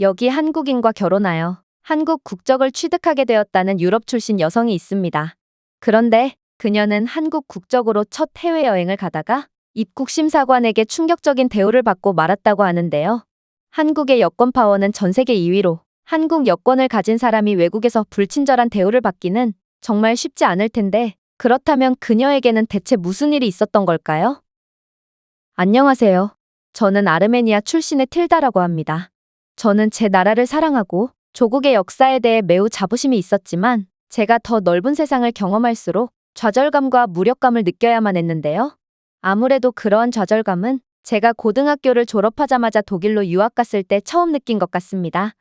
여기 한국인과 결혼하여 한국 국적을 취득하게 되었다는 유럽 출신 여성이 있습니다. 그런데 그녀는 한국 국적으로 첫 해외여행을 가다가 입국 심사관에게 충격적인 대우를 받고 말았다고 하는데요. 한국의 여권 파워는 전 세계 2위로 한국 여권을 가진 사람이 외국에서 불친절한 대우를 받기는 정말 쉽지 않을 텐데 그렇다면 그녀에게는 대체 무슨 일이 있었던 걸까요? 안녕하세요. 저는 아르메니아 출신의 틸다라고 합니다. 저는 제 나라를 사랑하고 조국의 역사에 대해 매우 자부심이 있었지만 제가 더 넓은 세상을 경험할수록 좌절감과 무력감을 느껴야만 했는데요. 아무래도 그러한 좌절감은 제가 고등학교를 졸업하자마자 독일로 유학 갔을 때 처음 느낀 것 같습니다.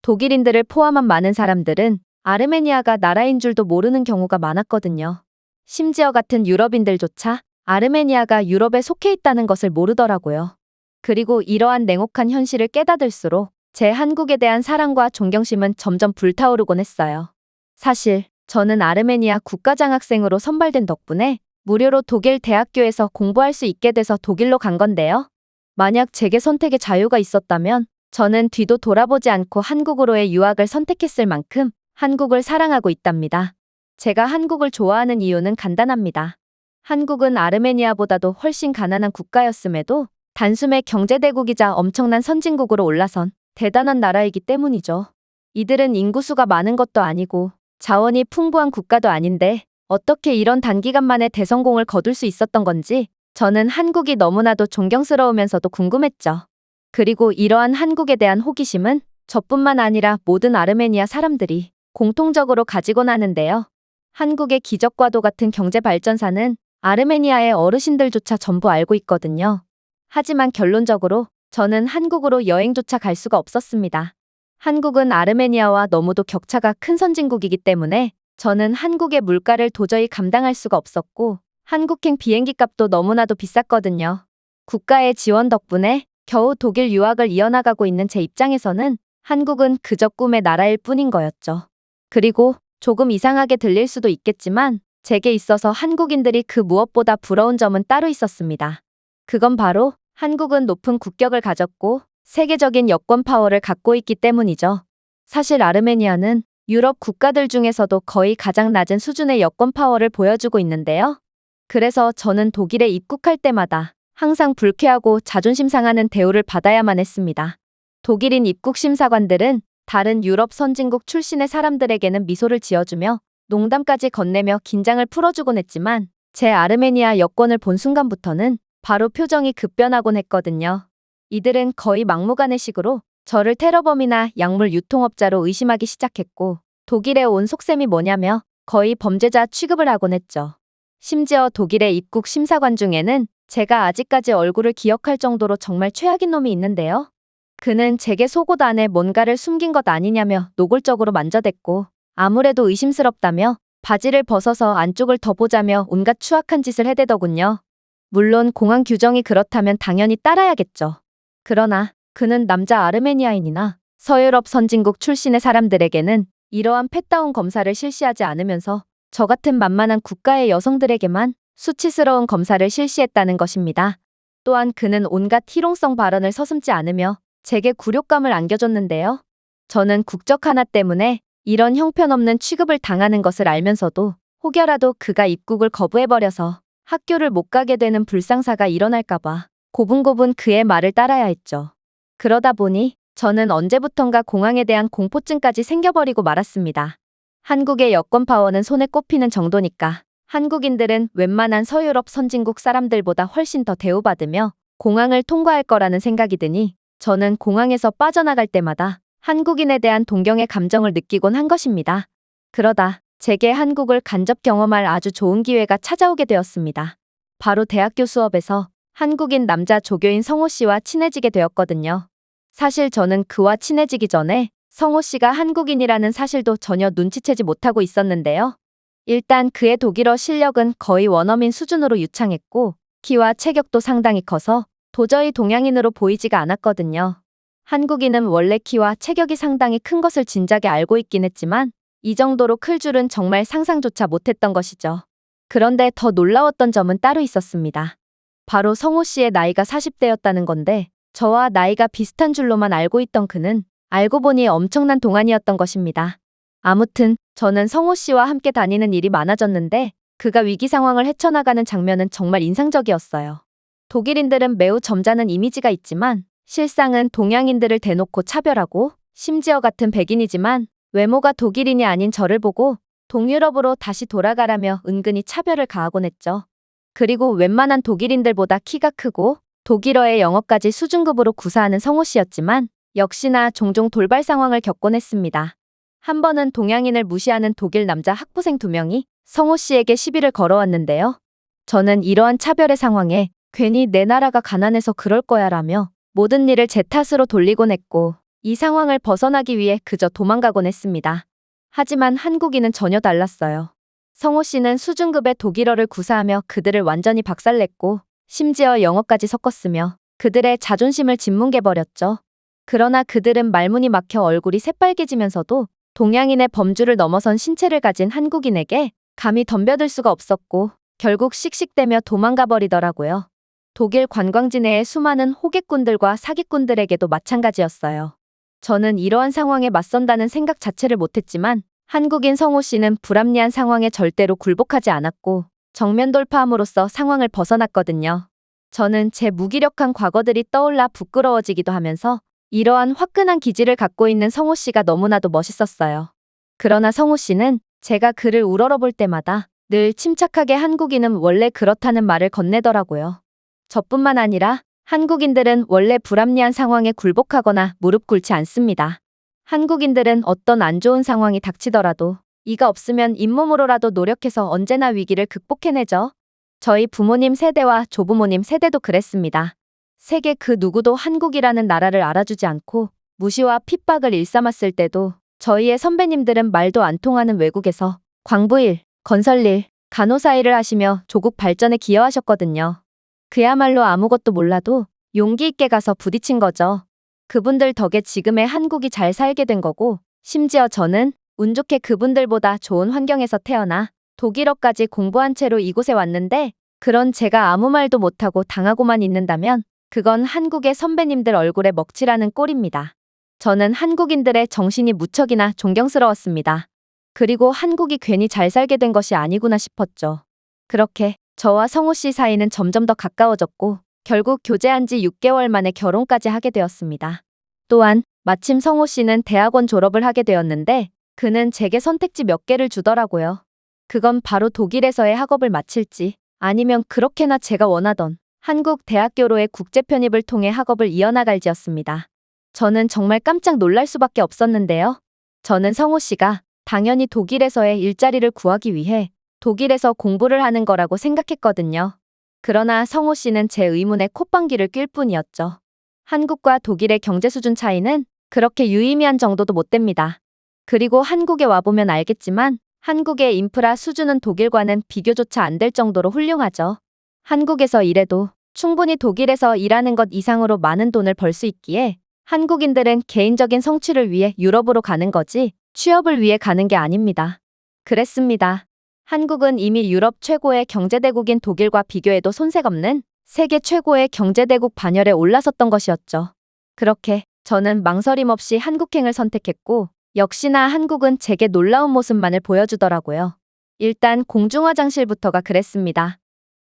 독일인들을 포함한 많은 사람들은 아르메니아가 나라인 줄도 모르는 경우가 많았거든요. 심지어 같은 유럽인들조차 아르메니아가 유럽에 속해 있다는 것을 모르더라고요. 그리고 이러한 냉혹한 현실을 깨닫을수록 제 한국에 대한 사랑과 존경심은 점점 불타오르곤 했어요. 사실 저는 아르메니아 국가장학생으로 선발된 덕분에 무료로 독일 대학교에서 공부할 수 있게 돼서 독일로 간 건데요. 만약 제게 선택의 자유가 있었다면 저는 뒤도 돌아보지 않고 한국으로의 유학을 선택했을 만큼 한국을 사랑하고 있답니다. 제가 한국을 좋아하는 이유는 간단합니다. 한국은 아르메니아보다도 훨씬 가난한 국가였음에도 단숨에 경제대국이자 엄청난 선진국으로 올라선 대단한 나라이기 때문이죠. 이들은 인구수가 많은 것도 아니고 자원이 풍부한 국가도 아닌데 어떻게 이런 단기간 만에 대성공을 거둘 수 있었던 건지 저는 한국이 너무나도 존경스러우면서도 궁금했죠. 그리고 이러한 한국에 대한 호기심은 저뿐만 아니라 모든 아르메니아 사람들이 공통적으로 가지곤 하는데요. 한국의 기적과도 같은 경제 발전사는 아르메니아의 어르신들조차 전부 알고 있거든요. 하지만 결론적으로 저는 한국으로 여행조차 갈 수가 없었습니다. 한국은 아르메니아와 너무도 격차가 큰 선진국이기 때문에 저는 한국의 물가를 도저히 감당할 수가 없었고 한국행 비행기 값도 너무나도 비쌌거든요. 국가의 지원 덕분에 겨우 독일 유학을 이어나가고 있는 제 입장에서는 한국은 그저 꿈의 나라일 뿐인 거였죠. 그리고 조금 이상하게 들릴 수도 있겠지만 제게 있어서 한국인들이 그 무엇보다 부러운 점은 따로 있었습니다. 그건 바로 한국은 높은 국격을 가졌고 세계적인 여권 파워를 갖고 있기 때문이죠. 사실 아르메니아는 유럽 국가들 중에서도 거의 가장 낮은 수준의 여권 파워를 보여주고 있는데요. 그래서 저는 독일에 입국할 때마다 항상 불쾌하고 자존심 상하는 대우를 받아야만 했습니다. 독일인 입국 심사관들은 다른 유럽 선진국 출신의 사람들에게는 미소를 지어주며 농담까지 건네며 긴장을 풀어주곤 했지만 제 아르메니아 여권을 본 순간부터는 바로 표정이 급변하곤 했거든요. 이들은 거의 막무가내식으로 저를 테러범이나 약물 유통업자로 의심하기 시작했고 독일에 온 속셈이 뭐냐며 거의 범죄자 취급을 하곤 했죠. 심지어 독일의 입국 심사관 중에는 제가 아직까지 얼굴을 기억할 정도로 정말 최악인 놈이 있는데요. 그는 제게 속옷 안에 뭔가를 숨긴 것 아니냐며 노골적으로 만져댔고 아무래도 의심스럽다며 바지를 벗어서 안쪽을 더 보자며 온갖 추악한 짓을 해대더군요. 물론 공항 규정이 그렇다면 당연히 따라야겠죠. 그러나 그는 남자 아르메니아인이나 서유럽 선진국 출신의 사람들에게는 이러한 패다운 검사를 실시하지 않으면서 저 같은 만만한 국가의 여성들에게만 수치스러운 검사를 실시했다는 것입니다. 또한 그는 온갖 희롱성 발언을 서슴지 않으며 제게 굴욕감을 안겨줬는데요. 저는 국적 하나 때문에 이런 형편없는 취급을 당하는 것을 알면서도 혹여라도 그가 입국을 거부해버려서 학교를 못 가게 되는 불상사가 일어날까봐 고분고분 그의 말을 따라야 했죠. 그러다 보니 저는 언제부턴가 공항에 대한 공포증까지 생겨버리고 말았습니다. 한국의 여권 파워는 손에 꼽히는 정도니까 한국인들은 웬만한 서유럽 선진국 사람들보다 훨씬 더 대우받으며 공항을 통과할 거라는 생각이 드니 저는 공항에서 빠져나갈 때마다 한국인에 대한 동경의 감정을 느끼곤 한 것입니다. 그러다 제게 한국을 간접 경험할 아주 좋은 기회가 찾아오게 되었습니다. 바로 대학교 수업에서 한국인 남자 조교인 성호 씨와 친해지게 되었거든요. 사실 저는 그와 친해지기 전에 성호 씨가 한국인이라는 사실도 전혀 눈치채지 못하고 있었는데요. 일단 그의 독일어 실력은 거의 원어민 수준으로 유창했고 키와 체격도 상당히 커서 도저히 동양인으로 보이지가 않았거든요. 한국인은 원래 키와 체격이 상당히 큰 것을 진작에 알고 있긴 했지만 이 정도로 클 줄은 정말 상상조차 못했던 것이죠. 그런데 더 놀라웠던 점은 따로 있었습니다. 바로 성호 씨의 나이가 40대였다는 건데 저와 나이가 비슷한 줄로만 알고 있던 그는 알고 보니 엄청난 동안이었던 것입니다. 아무튼 저는 성호 씨와 함께 다니는 일이 많아졌는데 그가 위기 상황을 헤쳐나가는 장면은 정말 인상적이었어요. 독일인들은 매우 점잖은 이미지가 있지만 실상은 동양인들을 대놓고 차별하고 심지어 같은 백인이지만 외모가 독일인이 아닌 저를 보고 동유럽으로 다시 돌아가라며 은근히 차별을 가하곤 했죠. 그리고 웬만한 독일인들보다 키가 크고 독일어의 영어까지 수준급으로 구사하는 성호 씨였지만 역시나 종종 돌발 상황을 겪곤 했습니다. 한 번은 동양인을 무시하는 독일 남자 학부생 2명이 성호 씨에게 시비를 걸어왔는데요. 저는 이러한 차별의 상황에 괜히 내 나라가 가난해서 그럴 거야 라며 모든 일을 제 탓으로 돌리곤 했고 이 상황을 벗어나기 위해 그저 도망가곤 했습니다. 하지만 한국인은 전혀 달랐어요. 성호 씨는 수준급의 독일어를 구사하며 그들을 완전히 박살냈고 심지어 영어까지 섞었으며 그들의 자존심을 짓뭉개버렸죠. 그러나 그들은 말문이 막혀 얼굴이 새빨개지면서도 동양인의 범주를 넘어선 신체를 가진 한국인에게 감히 덤벼들 수가 없었고 결국 씩씩대며 도망가 버리더라고요. 독일 관광지 내의 수많은 호객꾼들과 사기꾼들에게도 마찬가지였어요. 저는 이러한 상황에 맞선다는 생각 자체를 못했지만 한국인 성호 씨는 불합리한 상황에 절대로 굴복하지 않았고 정면 돌파함으로써 상황을 벗어났거든요. 저는 제 무기력한 과거들이 떠올라 부끄러워지기도 하면서 이러한 화끈한 기질을 갖고 있는 성호 씨가 너무나도 멋있었어요. 그러나 성호 씨는 제가 그를 우러러볼 때마다 늘 침착하게 한국인은 원래 그렇다는 말을 건네더라고요. 저뿐만 아니라 한국인들은 원래 불합리한 상황에 굴복하거나 무릎 꿇지 않습니다. 한국인들은 어떤 안 좋은 상황이 닥치더라도 이가 없으면 잇몸으로라도 노력해서 언제나 위기를 극복해내죠. 저희 부모님 세대와 조부모님 세대도 그랬습니다. 세계 그 누구도 한국이라는 나라를 알아주지 않고 무시와 핍박을 일삼았을 때도 저희의 선배님들은 말도 안 통하는 외국에서 광부일, 건설일, 간호사 일을 하시며 조국 발전에 기여하셨거든요. 그야말로 아무것도 몰라도 용기 있게 가서 부딪힌 거죠. 그분들 덕에 지금의 한국이 잘 살게 된 거고 심지어 저는 운 좋게 그분들보다 좋은 환경에서 태어나 독일어까지 공부한 채로 이곳에 왔는데 그런 제가 아무 말도 못하고 당하고만 있는다면 그건 한국의 선배님들 얼굴에 먹칠하는 꼴입니다. 저는 한국인들의 정신이 무척이나 존경스러웠습니다. 그리고 한국이 괜히 잘 살게 된 것이 아니구나 싶었죠. 그렇게 저와 성호 씨 사이는 점점 더 가까워졌고 결국 교제한 지 6개월 만에 결혼까지 하게 되었습니다. 또한 마침 성호 씨는 대학원 졸업을 하게 되었는데 그는 제게 선택지 몇 개를 주더라고요. 그건 바로 독일에서의 학업을 마칠지 아니면 그렇게나 제가 원하던 한국 대학교로의 국제 편입을 통해 학업을 이어나갈지였습니다. 저는 정말 깜짝 놀랄 수밖에 없었는데요. 저는 성호 씨가 당연히 독일에서의 일자리를 구하기 위해 독일에서 공부를 하는 거라고 생각했거든요. 그러나 성호 씨는 제 의문에 콧방귀를 낄 뿐이었죠. 한국과 독일의 경제 수준 차이는 그렇게 유의미한 정도도 못 됩니다. 그리고 한국에 와보면 알겠지만 한국의 인프라 수준은 독일과는 비교조차 안 될 정도로 훌륭하죠. 한국에서 일해도 충분히 독일에서 일하는 것 이상으로 많은 돈을 벌 수 있기에 한국인들은 개인적인 성취를 위해 유럽으로 가는 거지 취업을 위해 가는 게 아닙니다. 그랬습니다. 한국은 이미 유럽 최고의 경제대국인 독일과 비교해도 손색없는 세계 최고의 경제대국 반열에 올라섰던 것이었죠. 그렇게 저는 망설임 없이 한국행을 선택했고 역시나 한국은 제게 놀라운 모습만을 보여주더라고요. 일단 공중화장실부터가 그랬습니다.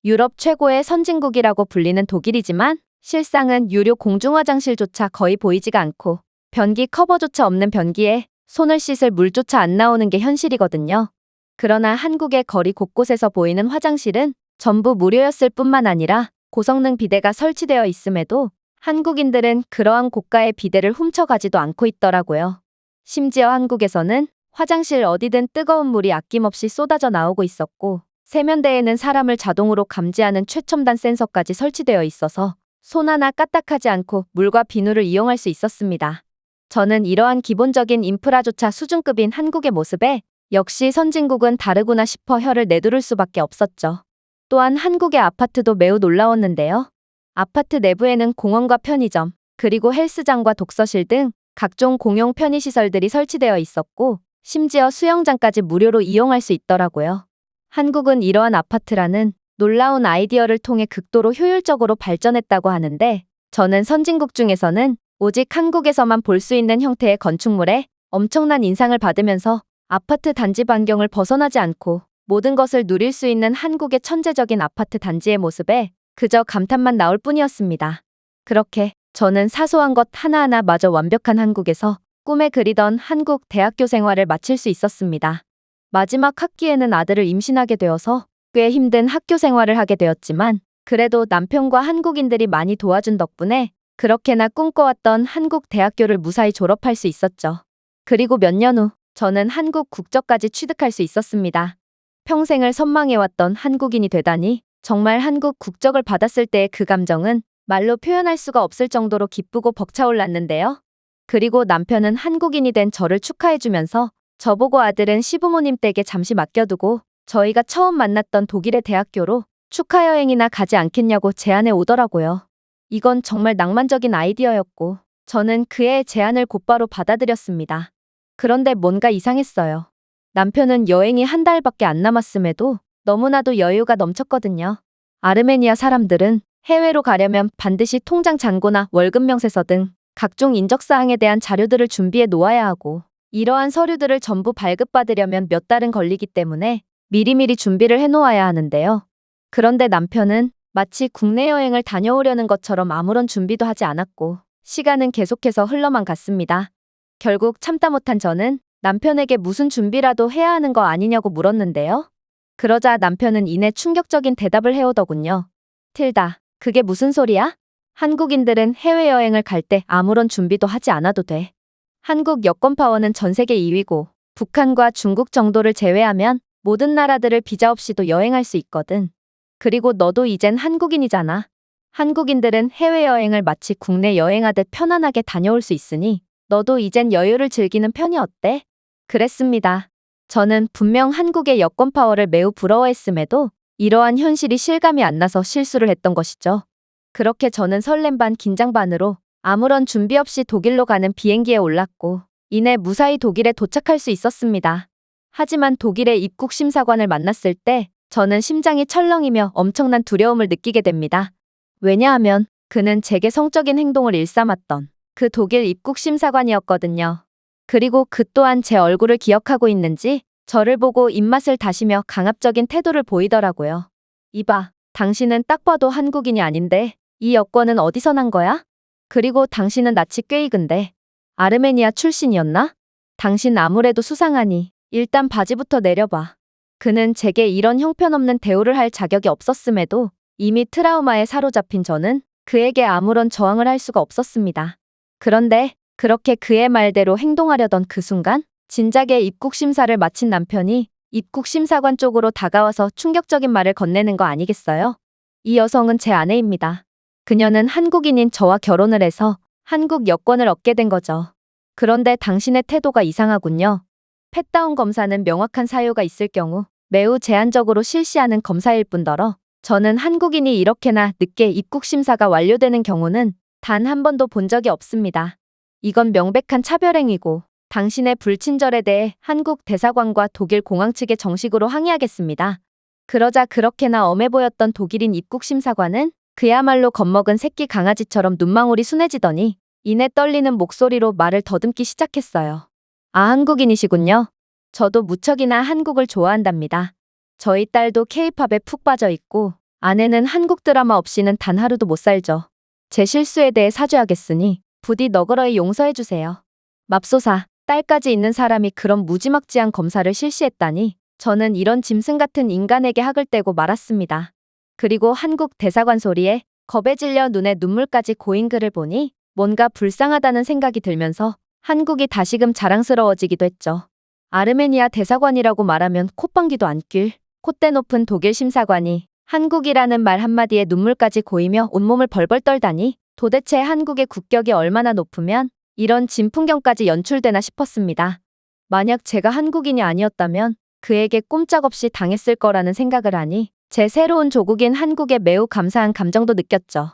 유럽 최고의 선진국이라고 불리는 독일이지만 실상은 유료 공중화장실조차 거의 보이지가 않고 변기 커버조차 없는 변기에 손을 씻을 물조차 안 나오는 게 현실이거든요. 그러나 한국의 거리 곳곳에서 보이는 화장실은 전부 무료였을 뿐만 아니라 고성능 비데가 설치되어 있음에도 한국인들은 그러한 고가의 비데를 훔쳐가지도 않고 있더라고요. 심지어 한국에서는 화장실 어디든 뜨거운 물이 아낌없이 쏟아져 나오고 있었고 세면대에는 사람을 자동으로 감지하는 최첨단 센서까지 설치되어 있어서 손 하나 까딱하지 않고 물과 비누를 이용할 수 있었습니다. 저는 이러한 기본적인 인프라조차 수준급인 한국의 모습에 역시 선진국은 다르구나 싶어 혀를 내두를 수밖에 없었죠. 또한 한국의 아파트도 매우 놀라웠는데요. 아파트 내부에는 공원과 편의점, 그리고 헬스장과 독서실 등 각종 공용 편의시설들이 설치되어 있었고 심지어 수영장까지 무료로 이용할 수 있더라고요. 한국은 이러한 아파트라는 놀라운 아이디어를 통해 극도로 효율적으로 발전했다고 하는데 저는 선진국 중에서는 오직 한국에서만 볼 수 있는 형태의 건축물에 엄청난 인상을 받으면서 아파트 단지 반경을 벗어나지 않고 모든 것을 누릴 수 있는 한국의 천재적인 아파트 단지의 모습에 그저 감탄만 나올 뿐이었습니다. 그렇게 저는 사소한 것 하나하나 마저 완벽한 한국에서 꿈에 그리던 한국 대학교 생활을 마칠 수 있었습니다. 마지막 학기에는 아들을 임신하게 되어서 꽤 힘든 학교 생활을 하게 되었지만 그래도 남편과 한국인들이 많이 도와준 덕분에 그렇게나 꿈꿔왔던 한국 대학교를 무사히 졸업할 수 있었죠. 그리고 몇 년 후 저는 한국 국적까지 취득할 수 있었습니다. 평생을 선망해왔던 한국인이 되다니 정말 한국 국적을 받았을 때의 그 감정은 말로 표현할 수가 없을 정도로 기쁘고 벅차올랐는데요. 그리고 남편은 한국인이 된 저를 축하해주면서 저보고 아들은 시부모님 댁에 잠시 맡겨두고 저희가 처음 만났던 독일의 대학교로 축하 여행이나 가지 않겠냐고 제안해 오더라고요. 이건 정말 낭만적인 아이디어였고 저는 그의 제안을 곧바로 받아들였습니다. 그런데 뭔가 이상했어요. 남편은 여행이 한 달밖에 안 남았음에도 너무나도 여유가 넘쳤거든요. 아르메니아 사람들은 해외로 가려면 반드시 통장 잔고나 월급 명세서 등 각종 인적사항에 대한 자료들을 준비해 놓아야 하고 이러한 서류들을 전부 발급받으려면 몇 달은 걸리기 때문에 미리미리 준비를 해놓아야 하는데요. 그런데 남편은 마치 국내 여행을 다녀오려는 것처럼 아무런 준비도 하지 않았고 시간은 계속해서 흘러만 갔습니다. 결국 참다 못한 저는 남편에게 무슨 준비라도 해야 하는 거 아니냐고 물었는데요. 그러자 남편은 이내 충격적인 대답을 해오더군요. 틸다, 그게 무슨 소리야? 한국인들은 해외여행을 갈 때 아무런 준비도 하지 않아도 돼. 한국 여권 파워는 전 세계 2위고 북한과 중국 정도를 제외하면 모든 나라들을 비자 없이도 여행할 수 있거든. 그리고 너도 이젠 한국인이잖아. 한국인들은 해외여행을 마치 국내 여행하듯 편안하게 다녀올 수 있으니 너도 이젠 여유를 즐기는 편이 어때? 그랬습니다. 저는 분명 한국의 여권 파워를 매우 부러워했음에도 이러한 현실이 실감이 안 나서 실수를 했던 것이죠. 그렇게 저는 설렘 반 긴장 반으로 아무런 준비 없이 독일로 가는 비행기에 올랐고 이내 무사히 독일에 도착할 수 있었습니다. 하지만 독일의 입국 심사관을 만났을 때 저는 심장이 철렁이며 엄청난 두려움을 느끼게 됩니다. 왜냐하면 그는 제게 성적인 행동을 일삼았던 그 독일 입국 심사관이었거든요. 그리고 그 또한 제 얼굴을 기억하고 있는지 저를 보고 입맛을 다시며 강압적인 태도를 보이더라고요. 이봐, 당신은 딱 봐도 한국인이 아닌데 이 여권은 어디서 난 거야? 그리고 당신은 낯이 꽤 익은데 아르메니아 출신이었나? 당신 아무래도 수상하니 일단 바지부터 내려봐. 그는 제게 이런 형편없는 대우를 할 자격이 없었음에도 이미 트라우마에 사로잡힌 저는 그에게 아무런 저항을 할 수가 없었습니다. 그런데 그렇게 그의 말대로 행동하려던 그 순간 진작에 입국 심사를 마친 남편이 입국 심사관 쪽으로 다가와서 충격적인 말을 건네는 거 아니겠어요? 이 여성은 제 아내입니다. 그녀는 한국인인 저와 결혼을 해서 한국 여권을 얻게 된 거죠. 그런데 당신의 태도가 이상하군요. 펫다운 검사는 명확한 사유가 있을 경우 매우 제한적으로 실시하는 검사일 뿐더러 저는 한국인이 이렇게나 늦게 입국 심사가 완료되는 경우는 단 한 번도 본 적이 없습니다. 이건 명백한 차별행위고 당신의 불친절에 대해 한국 대사관과 독일 공항 측에 정식으로 항의하겠습니다. 그러자 그렇게나 엄해 보였던 독일인 입국 심사관은 그야말로 겁먹은 새끼 강아지처럼 눈망울이 순해지더니 이내 떨리는 목소리로 말을 더듬기 시작했어요. 아, 한국인이시군요. 저도 무척이나 한국을 좋아한답니다. 저희 딸도 케이팝에 푹 빠져 있고 아내는 한국 드라마 없이는 단 하루도 못 살죠. 제 실수에 대해 사죄하겠으니 부디 너그러이 용서해 주세요. 맙소사, 딸까지 있는 사람이 그런 무지막지한 검사를 실시했다니 저는 이런 짐승 같은 인간에게 학을 떼고 말았습니다. 그리고 한국 대사관 소리에 겁에 질려 눈에 눈물까지 고인 그를 보니 뭔가 불쌍하다는 생각이 들면서 한국이 다시금 자랑스러워지기도 했죠. 아르메니아 대사관이라고 말하면 콧방귀도 안 낄 콧대 높은 독일 심사관이 한국이라는 말 한마디에 눈물까지 고이며 온몸을 벌벌 떨다니 도대체 한국의 국격이 얼마나 높으면 이런 진풍경까지 연출되나 싶었습니다. 만약 제가 한국인이 아니었다면 그에게 꼼짝없이 당했을 거라는 생각을 하니 제 새로운 조국인 한국에 매우 감사한 감정도 느꼈죠.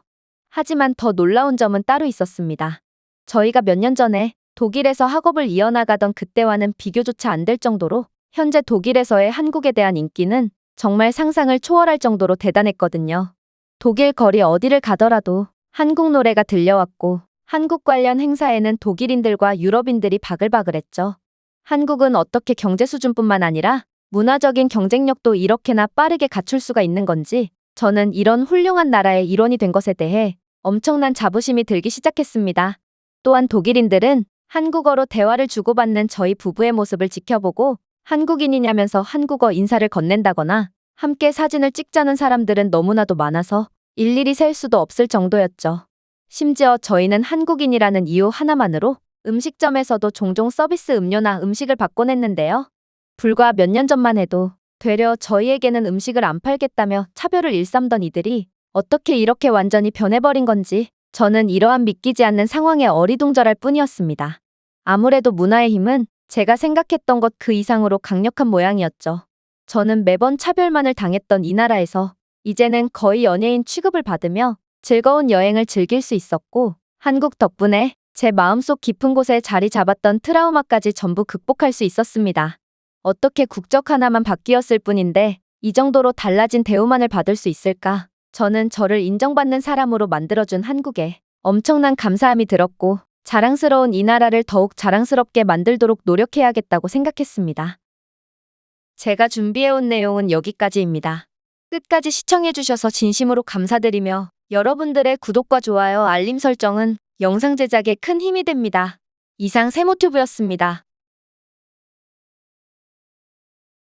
하지만 더 놀라운 점은 따로 있었습니다. 저희가 몇 년 전에 독일에서 학업을 이어나가던 그때와는 비교조차 안 될 정도로 현재 독일에서의 한국에 대한 인기는 정말 상상을 초월할 정도로 대단했거든요. 독일 거리 어디를 가더라도 한국 노래가 들려왔고 한국 관련 행사에는 독일인들과 유럽인들이 바글바글했죠. 한국은 어떻게 경제 수준뿐만 아니라 문화적인 경쟁력도 이렇게나 빠르게 갖출 수가 있는 건지 저는 이런 훌륭한 나라의 일원이 된 것에 대해 엄청난 자부심이 들기 시작했습니다. 또한 독일인들은 한국어로 대화를 주고받는 저희 부부의 모습을 지켜보고 한국인이냐면서 한국어 인사를 건넨다거나 함께 사진을 찍자는 사람들은 너무나도 많아서 일일이 셀 수도 없을 정도였죠. 심지어 저희는 한국인이라는 이유 하나만으로 음식점에서도 종종 서비스 음료나 음식을 받곤 했는데요. 불과 몇 년 전만 해도 되려 저희에게는 음식을 안 팔겠다며 차별을 일삼던 이들이 어떻게 이렇게 완전히 변해버린 건지 저는 이러한 믿기지 않는 상황에 어리둥절할 뿐이었습니다. 아무래도 문화의 힘은 제가 생각했던 것 그 이상으로 강력한 모양이었죠. 저는 매번 차별만을 당했던 이 나라에서 이제는 거의 연예인 취급을 받으며 즐거운 여행을 즐길 수 있었고 한국 덕분에 제 마음속 깊은 곳에 자리 잡았던 트라우마까지 전부 극복할 수 있었습니다. 어떻게 국적 하나만 바뀌었을 뿐인데 이 정도로 달라진 대우만을 받을 수 있을까? 저는 저를 인정받는 사람으로 만들어준 한국에 엄청난 감사함이 들었고 자랑스러운 이 나라를 더욱 자랑스럽게 만들도록 노력해야겠다고 생각했습니다. 제가 준비해온 내용은 여기까지입니다. 끝까지 시청해주셔서 진심으로 감사드리며 여러분들의 구독과 좋아요, 알림 설정은 영상 제작에 큰 힘이 됩니다. 이상 세모튜브였습니다.